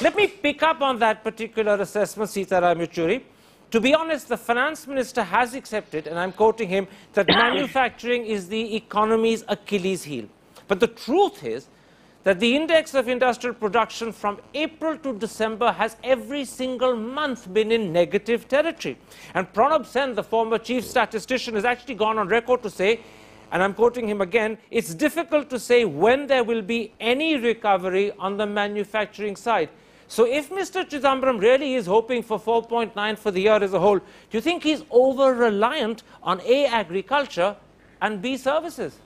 Let me pick up on that particular assessment, Sitaram Yechury. To be honest, the finance minister has accepted, and I'm quoting him, that manufacturing is the economy's Achilles heel. But the truth is that the index of industrial production from April to December has every single month been in negative territory. And Pranab Sen, the former chief statistician, has actually gone on record to say, and I'm quoting him again, it's difficult to say when there will be any recovery on the manufacturing side. So if Mr. Chidambaram really is hoping for 4.9 for the year as a whole, do you think he's over-reliant on A, agriculture, and B, services?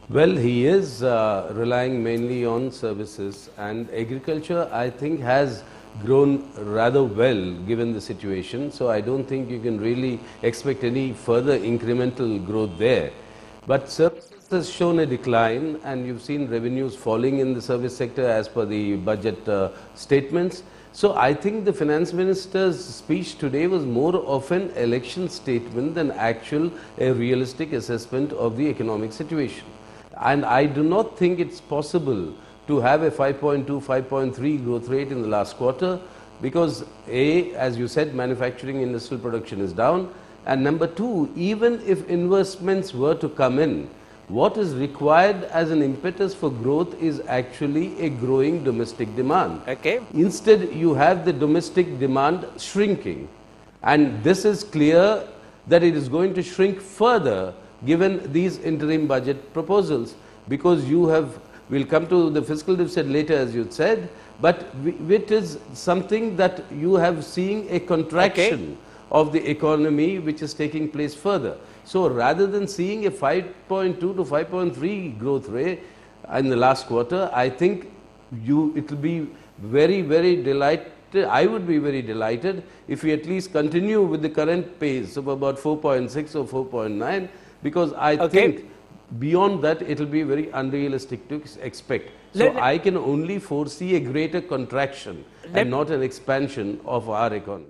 Well, he is relying mainly on services, and agriculture, I think, has grown rather well given the situation. So I don't think you can really expect any further incremental growth there. But services has shown a decline, and you've seen revenues falling in the service sector as per the budget statements. So I think the finance minister's speech today was more of an election statement than a realistic assessment of the economic situation. And I do not think it's possible to have a 5.2, 5.3 growth rate in the last quarter because A, as you said, manufacturing industrial production is down, and number two, even if investments were to come in, what is required as an impetus for growth is actually a growing domestic demand. Okay. Instead, you have the domestic demand shrinking, and this is clear that it is going to shrink further given these interim budget proposals, because we'll come to the fiscal deficit later, as you said, but it is something that you have seen a contraction of the economy which is taking place further. So rather than seeing a 5.2 to 5.3 growth rate in the last quarter, I think it will be very, very delighted. I would be very delighted if we at least continue with the current pace of about 4.6 or 4.9, because I think beyond that it will be very unrealistic to expect. So I can only foresee a greater contraction and not an expansion of our economy.